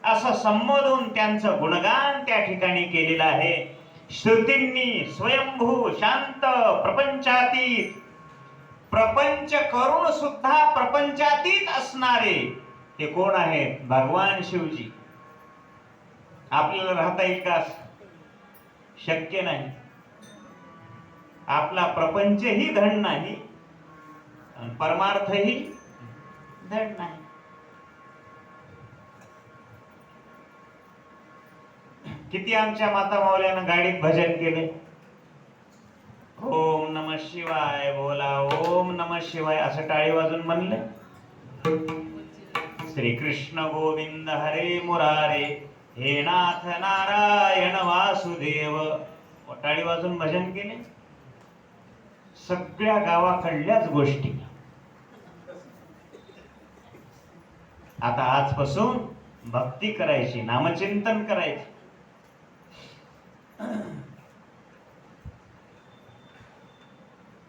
असं संबोधून त्यांचं गुणगान त्या ठिकाणी केलेलं आहे. श्रुतींनी स्वयंभू शांत प्रपंचातीत, प्रपंच करून सुद्धा प्रपंचातीत असणारे ते कोण आहेत? भगवान शिवजी. आपल्याला राहता येईल का? शक्य नाही. आपला प्रपंचही धन नाही, परमार्थही धन नाही. किती आमच्या माता माऊल्यानं गाडीत भजन केले. ओम नमः शिवाय बोला, ओम नमः शिवाय असं टाळी वाजून म्हणले. श्री कृष्ण गोविंद हरे मुरारे, हे नाथ नारायण वासुदेव, टाळी वाजून भजन केले. सगळ्या गावाकडल्याच गोष्टी. आता आजपासून भक्ती करायची, नामचिंतन करायचे.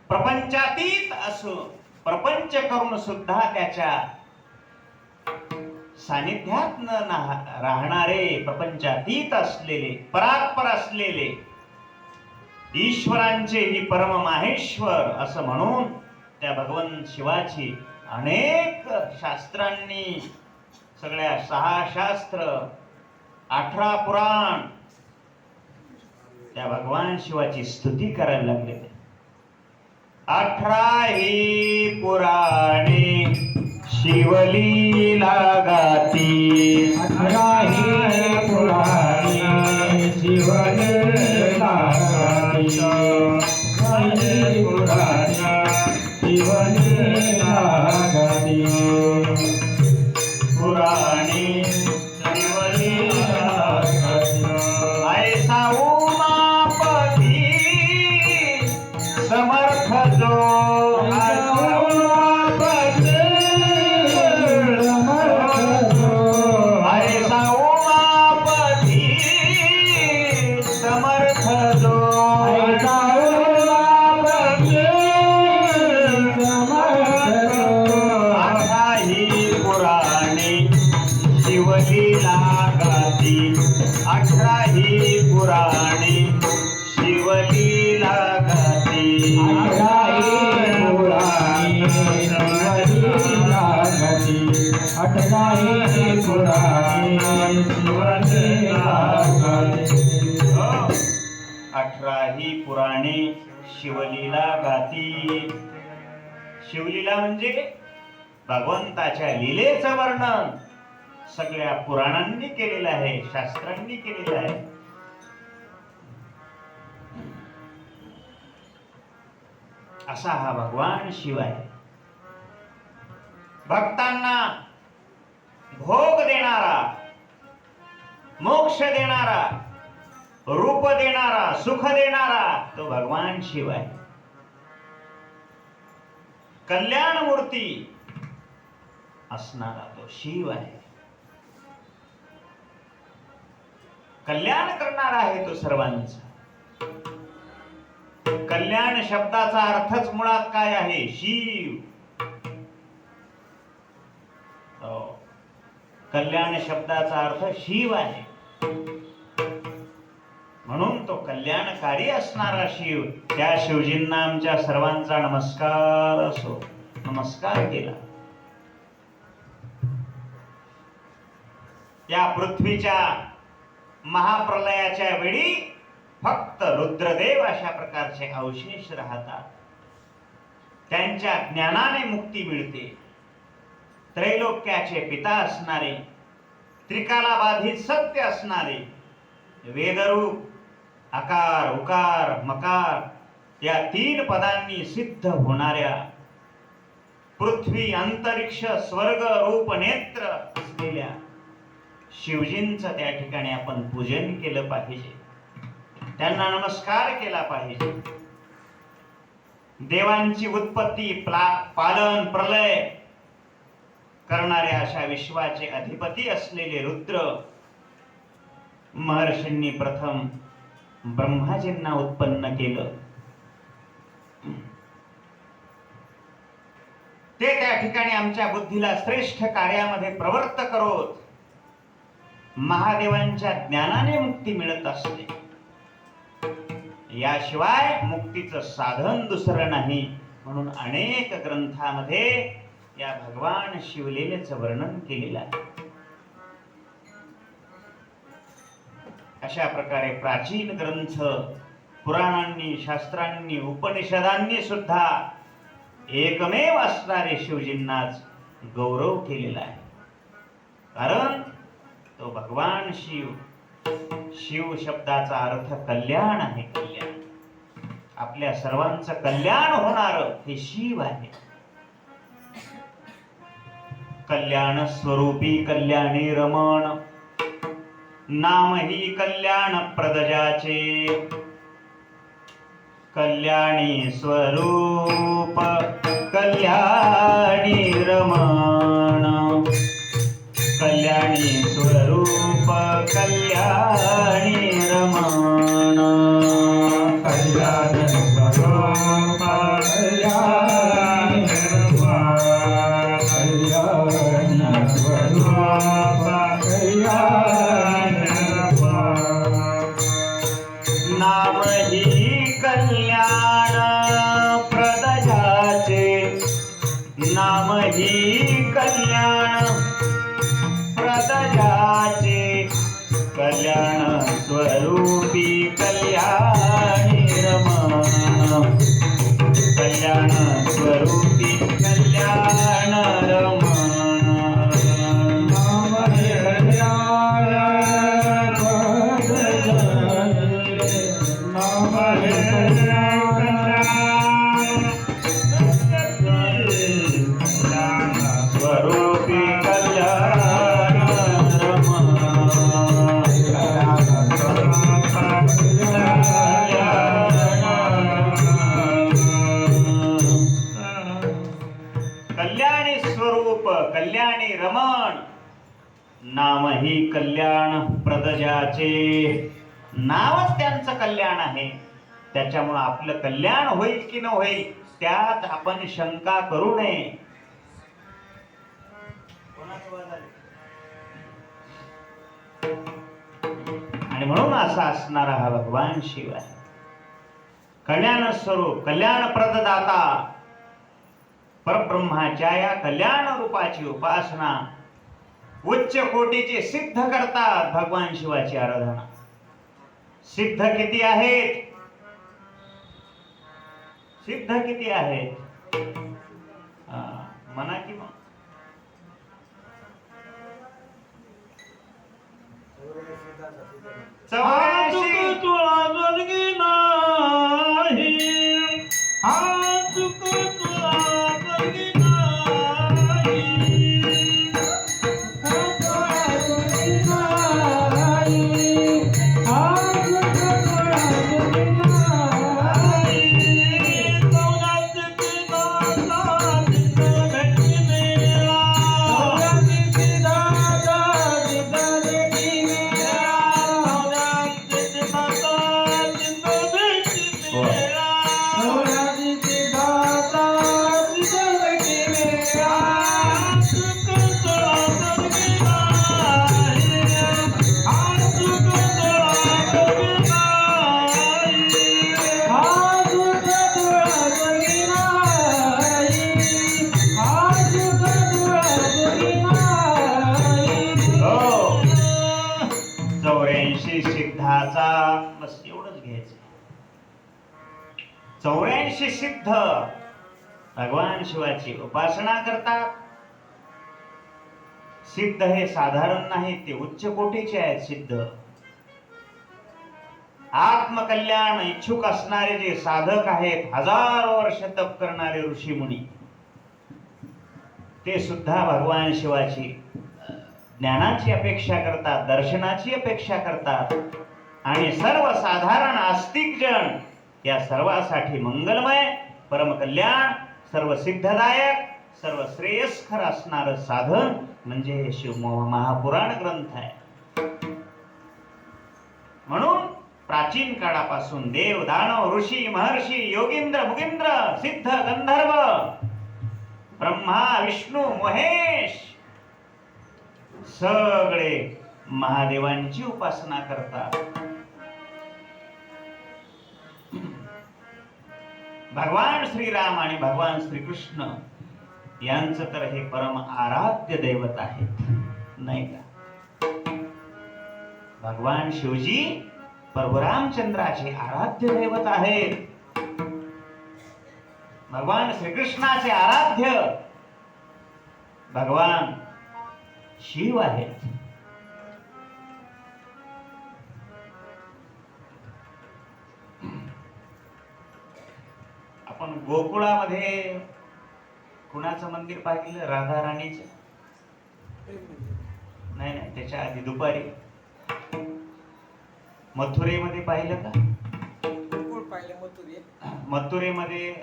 प्रपंचातीत असो, प्रपंच करून सुद्धा त्याच्या सानिध्यात न राहणारे, प्रपंचातीत असलेले, परात्पर असलेले ईश्वरांचे ही परम माहेश्वर असं म्हणून त्या भगवान शिवाची अनेक शास्त्रांनी, सगळ्या 6 शास्त्र, 18 पुराण त्या भगवान शिवाची स्तुती करायला लागले. 18 पुराणे शिवलीला गाती, 18 पुराणे शिवलीला गाती, 18 पुराणे शिवलीला गाती, पुराणे शिवलीला गाती. ऐसा उमापती समर्थ जो, शिवलीला गाती, 18 पुराणे शिवलीला गाती, 18 पुराणे शिवलीला गाती, 18 पुराणे शिवलीला गाती. 18 पुराणे शिवलीला गाती. शिवलीला म्हणजे भगवंताच्या लीलेचं वर्णन सगळ्या पुराणांनी केलेलं आहे, शास्त्रांनी केलेलं आहे. असा हा भगवान शिव आहे. भक्तांना भोग देणारा, मोक्ष देणारा, रूप देणारा, सुख देणारा तो भगवान शिव आहे. कल्याण मूर्ती असणारा तो शिव आहे. कल्याण करणारा आहे तो सर्वांचा. कल्याण शब्दाचा अर्थच मुळात काय आहे? शिव. कल्याण शब्दाचा अर्थ शिव आहे. म्हणून तो कल्याणकारी असणारा शिव, त्या शिवजींना आमच्या सर्वांचा नमस्कार असो. नमस्कार केला. या पृथ्वीच्या महाप्रलयाच्या वेळी फक्त फक्त रुद्रदेव अशा प्रकारचे अवशेष राहतात. त्यांच्या ज्ञानाने मुक्ती मिळते. त्रैलोक्याचे पिता असणारे, त्रिकालाबाधित सत्य असणारे, वेदरूप आकार उकार मकार या 3 पदांनी सिद्ध होणाऱ्या, पृथ्वी अंतरिक्ष स्वर्ग रूप नेत्र असलेल्या शिवजींचं त्या ठिकाणी आपण पूजन केलं पाहिजे. त्यांना नमस्कार केला पाहिजे. देवांची उत्पत्ती पालन प्रलय करणाऱ्या अशा विश्वाचे अधिपती असलेले रुद्र महर्षींनी प्रथम ब्रह्माजींना उत्पन्न केलं. ते त्या ठिकाणी आमच्या बुद्धीला श्रेष्ठ कार्यामध्ये प्रवृत्त करोत. महादेवांच्या ज्ञानाने मुक्ती मिळत असते. याशिवाय मुक्तीचं साधन दुसरं नाही. म्हणून अनेक ग्रंथामध्ये या भगवान शिवलीलेचं वर्णन केलेलं आहे. अशा प्रकारे प्राचीन ग्रंथ, पुराणांनी, शास्त्रांनी, उपनिषदांनी सुद्धा एकमेव असणारे शिवजींनाच गौरव केलेला आहे. कारण तो भगवान शिव, शिव शब्दाचा अर्थ कल्याण आहे. कल्याण, आपल्या सर्वांचं कल्याण होणार हे शिव आहे. कल्याण स्वरूपी कल्याणी रमण, नाम ही कल्याण प्रदजाचे. कल्याणी स्वरूप कल्याणी रमण, कल्याणी स्वरूप कल्याणी रमण. कल्याण स्वरूप कल्याणी रमण, कल्याण स्वरूप कल्याणी रमण. नाम ही कल्याण प्रदजाचे, नाम ही कल्याण प्रदजाचे. कल्याण स्वरूपी कल्याणी रमण, कल्याण स्वरूपी कल्याण रमण. नाम हे कल्याण प्रदजाचे, नाम हे स्वरूपी कल्याण कल्याणी स्वरूप कल्याणी रमण. नाम ही कल्याण प्रदजाचे. नावच त्यांचं कल्याण आहे. त्याच्यामुळे आपलं कल्याण होईल की न होईल त्यात आपण शंका करू नये. आणि म्हणून असा असणारा हा भगवान शिव आहे. कल्याण स्वरूप, कल्याण प्रददाता परब्रह्माच्या या कल्याण रूपाची उपासना उच्च कोटीचे सिद्ध करतात. भगवान शिवाची आराधना सिद्ध किती आहेत? सिद्ध किती आहेत? म्हणा की मग. 84 तुला जलगी नाही, आज तुला जलगी नाही, आज जलगी नाही, आज जलगी नाही. सौदाची दाता जिथं भेटी मेला, सौदाची दाता जिथं भेटी मेला, सौदाची दाता जिथं भेटी मेला, सौदाची दाता जिथं भेटी मेला. सुख तुला जलगी नाही, आज सुख तुला जलगी नाही, आज सुख तुला जलगी नाही, आज सुख तुला जलगी नाही. हो 84 सिद्धाचा बस एवढंच घ्यायचं. 84 सिद्ध भगवान शिवाची उपासना करतात. सिद्ध हे साधारण नाही, ते उच्च कोटीचे आहेत सिद्ध. आत्मकल्याण इच्छुक असणारे जे साधक आहेत, हजारो वर्ष तप करणारे ऋषी मुनी, ते सुद्धा भगवान शिवाची ज्ञानाची अपेक्षा करतात, दर्शनाची अपेक्षा करतात. आणि सर्वसाधारण आस्तिक जन या सर्वासाठी मंगलमय, परमकल्याण, सर्व सिद्धदायक, सर्व श्रेयस्कर असणारं साधन म्हणजे हे शिव महापुराण ग्रंथ आहे. म्हणून प्राचीन काळापासून देव, दानव, ऋषी, महर्षी, योगींद्र, मुगींद्र, सिद्ध, गंधर्व, ब्रह्मा, विष्णू, महेश सगळे महादेवांची उपासना करतात. भगवान श्रीराम आणि भगवान श्रीकृष्ण यांचं तर हे परम आराध्य दैवत आहे, नाही का? भगवान शिवजी प्रभू रामचंद्राचे आराध्य दैवत आहेत. भगवान श्रीकृष्णाचे आराध्य भगवान शिव आहेत. आपण गोकुळामध्ये कुणाचं मंदिर पाहिलं? राधा राणीचं? नाही नाही, त्याच्या आधी दुपारी मथुरेमध्ये पाहिलं का? मथुरेमध्ये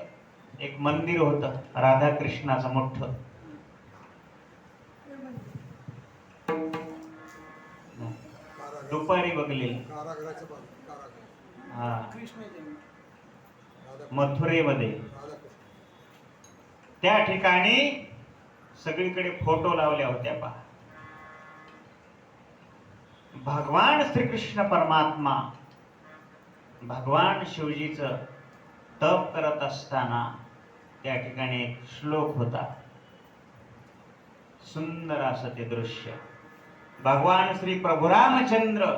एक मंदिर होतं राधा कृष्णाचं मोठं. दुपारी बघलेलं. हा, मथुरेमध्ये त्या ठिकाणी सगळीकडे फोटो लावल्या होत्या पहा. भगवान श्रीकृष्ण परमात्मा भगवान शिवजीचं तप करत असताना त्या ठिकाणी एक श्लोक होता. सुंदर असं ते दृश्य. भगवान श्री प्रभू रामचंद्र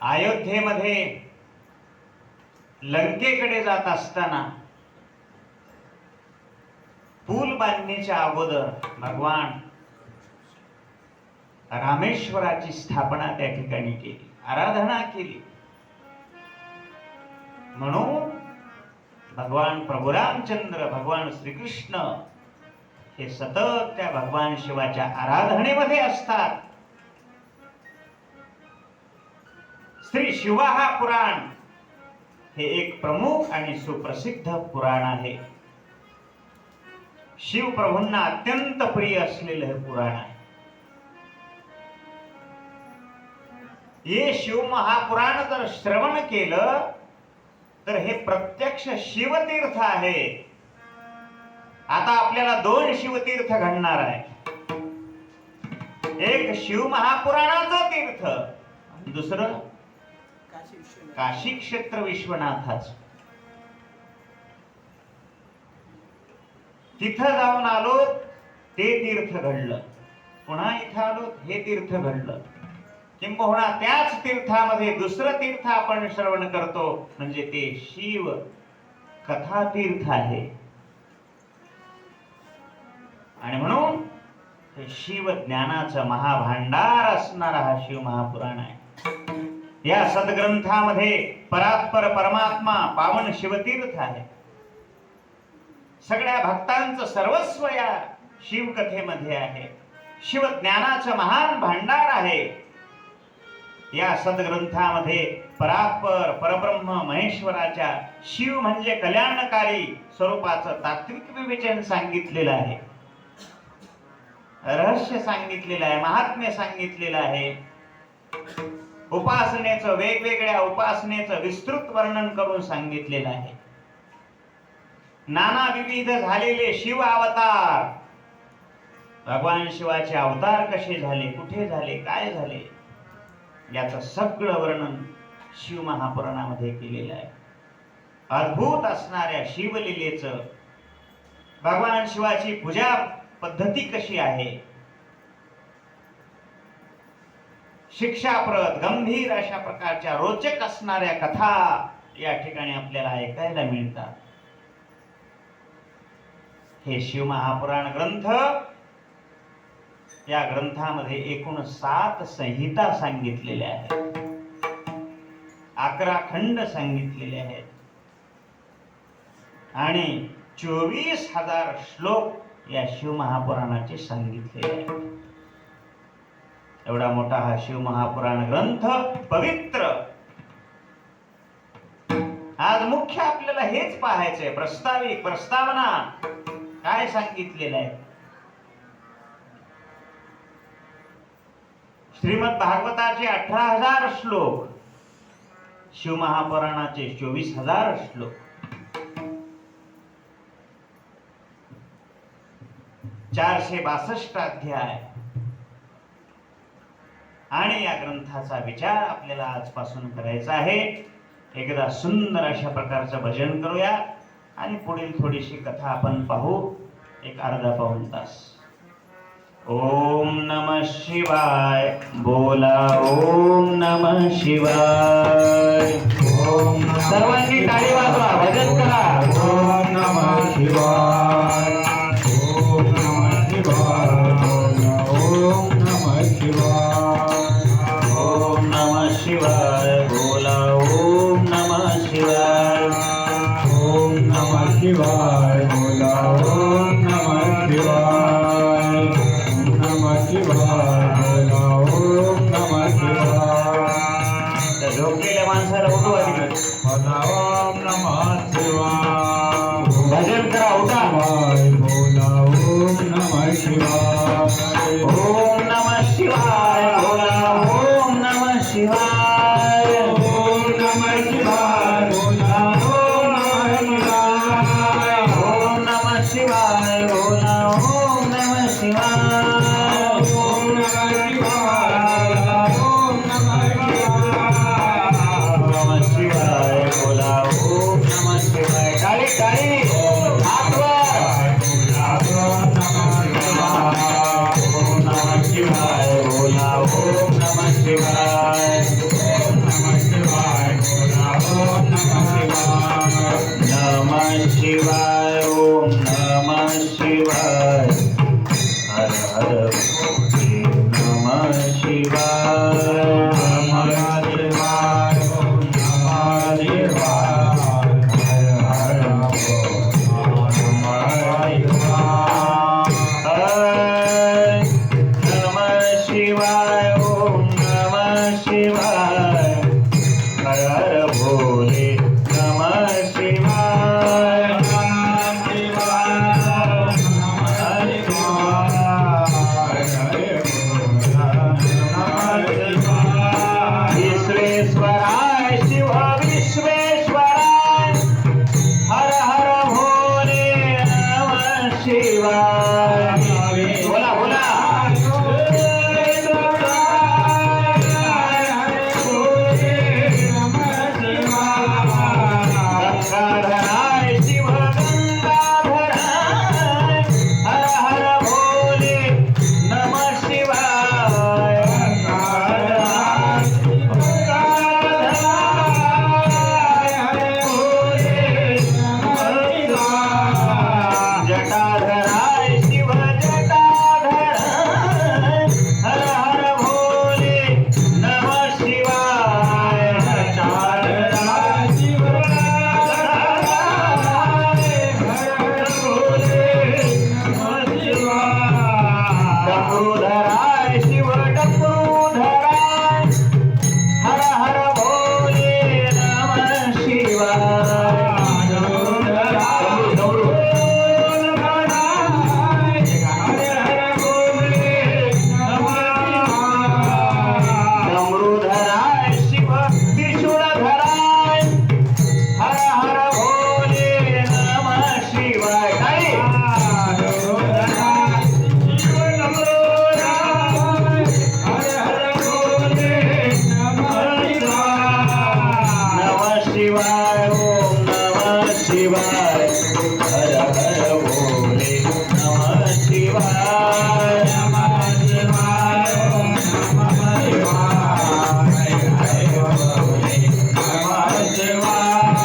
अयोध्येमध्ये लंकेकडे जात असताना पूल बांधण्याच्या अगोदर भगवान रामेश्वराची स्थापना त्या ठिकाणी केली, आराधना केली. म्हणून भगवान प्रभू रामचंद्र, भगवान श्रीकृष्ण हे सतत त्या भगवान शिवाच्या आराधनेमध्ये असतात. श्री शिवा पुराण हे एक प्रमुख आणि सुप्रसिद्ध पुराण आहे. शिव प्रभूंना अत्यंत प्रिय असलेलं हे पुराण आहे. हे शिव महापुराण जर श्रवण केलं तर हे प्रत्यक्ष शिवतीर्थ आहे. आता आपल्याला 2 शिवतीर्थ घडणार आहे. एक शिव महापुराणाचं तीर्थ, दुसरं काशी क्षेत्र विश्वनाथाच. तिथं जाऊन आलो ते तीर्थ घडलं, पुन्हा इथं आलो हे तीर्थ घडलं. किंबहुना त्याच तीर्थामध्ये दुसरं तीर्थ आपण श्रवण करतो, म्हणजे ते शिव कथा तीर्थ आहे. आणि म्हणून हे शिव ज्ञानाचं महाभांडार असणारा हा शिव महापुराण आहे. या सद्ग्रंथामध्ये परात्पर परमात्मा पावन शिवतीर्थ आहे. सगळ्या भक्तांचं सर्वस्व या शिवकथेमध्ये आहे. शिव ज्ञानाचं महान भांडार आहे. या सद्ग्रंथामध्ये परात्पर परब्रह्म महेश्वराच्या शिव म्हणजे कल्याणकारी स्वरूपाचं तात्विक विवेचन सांगितलेलं आहे, रहस्य सांगितलेलं आहे, महात्म्य सांगितलेलं आहे. उपासनेचं, वेगवेगळ्या उपासनेचं विस्तृत वर्णन करून सांगितलेलं आहे. नाना विविध झालेले शिव अवतार, भगवान शिवाचे अवतार कसे झाले, कुठे झाले, काय झाले, याचं सगळं वर्णन शिव महापुराणामध्ये केलेलं आहे. अद्भुत असणाऱ्या शिवलीलेचं, भगवान शिवाची पूजा पद्धती कशी आहे, शिक्षाप्रद गंभीर अशा प्रकारच्या रोचक असणाऱ्या कथा या ठिकाणी आपल्याला ऐकायला मिळतात. हे शिवमहापुराण ग्रंथ, या ग्रंथामध्ये एकूण 7 संहिता सांगितलेल्या आहेत, 11 खंड सांगितलेले आहेत आणि 24,000 श्लोक या शिवमहापुराणाचे सांगितलेले आहेत. एवढा मोठा हा शिवमहापुराण ग्रंथ पवित्र. आज मुख्य आपल्याला हेच पाहायचंय. प्रस्तावना काय सांगितलेलं आहे. श्रीमद भागवताचे 18,000 श्लोक, शिवमहापुराणाचे 24,000 श्लोक, 462 अध्याय. आणि या ग्रंथाचा विचार आपल्याला आजपासून करायचा आहे. एकदा सुंदर अशा प्रकारचं भजन करूया आणि पुढील थोडीशी कथा आपण पाहू, एक अर्धा पाऊण तास. ओम नमः शिवाय बोला. ओम नमः शिवाय. सर्वांनी टाळी वाजवा, भजन करा. ओम नमः शिवाय. ओम नमः शिवाय. ओम नमः शिवाय. ओम नमः शिवाय बोला. ओम नमः शिवाय. ओम नमः शिवाय बोला. ओम नमः शिवाय. ओम नमः शिवाय बोला. ओम नमः शिवाय. त्या झोपलेल्या माणसाला उठवा तिकडे. बोला ओम नमः शिवाय. भजन करा, उठा. बोला ओम नमः शिवाय. ओम नमः शिवाय बोला. ओम नमः शिवाय. ओम नमः शिवाय बोला. ओम नमः शिवाय बोला. ओम नमः शिवाय. ओम नमः शिवाय. ओम नमः नमः शिवाय बोला. ओम नमः शिवाय. टाळी टाळी, हात वर. ओम नमः शिवाय बोला. ओम नमः शिवाय. ओम नमः शिवाय बोला. ओम नमः शिवाय. नमः शिवाय. ओम नमः शिवाय. हर हर भोले. नमः शिवाय. नमः शिवाय. ओम नमः शिवाय. हर हर बोल. नमः शिवाय. नमः शिवाय. ओम नमः शिवाय. हर हर भोले. नमः शिवाय. विश्वेश्वराय शिव विश्वेश्वराय. हर हर भोले. नमः शिवाय. बोला बोला. गंगाधराय शिव गंगाधराय. हर हर भोले. नमः शिवाय. जटाधराय शिव जटाधराय. हर हर भोले. नमः शिवाय. जटाधराय शिव डमरूधराय शिव डमरूधराय. हर हर भोले. नमः शिवाय. डमरूधराय शिव त्रिशूलधराय. हर हर भोले. नमः शिवाय. काय नमः शिवाय. ओम नमः शिवाय. हर हर भोले. नमः शिवाय. नमः शिवाय. ओम नमः शिवाय. हर हर भोले. नमः शिवाय.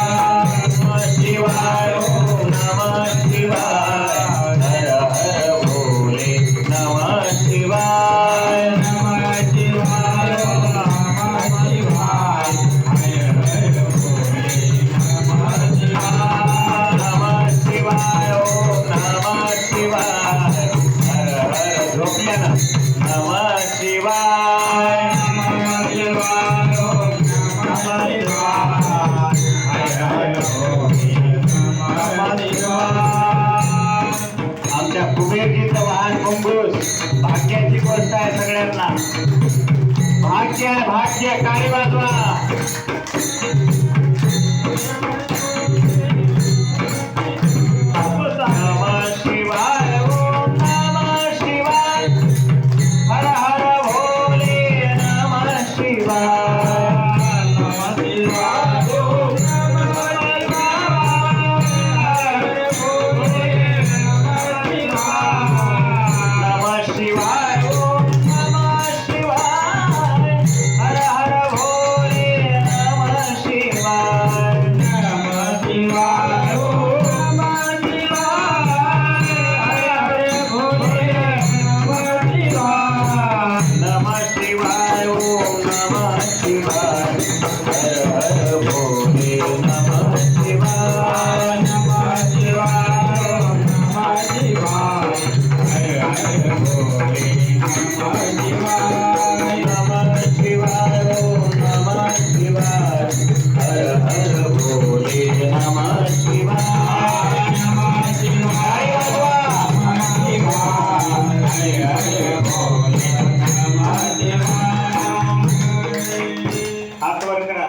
हात वर करा.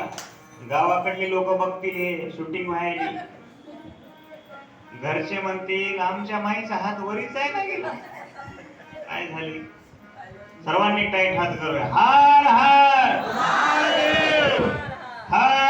गावाकडली लोक बघतील हे शूटिंग व्हायली. घरचे म्हणतील आमच्या माईचा हात वरीच आहे ना गेला. काय झाली? सर्वांनी टाईट हात करूया. हर हर महादेव. हर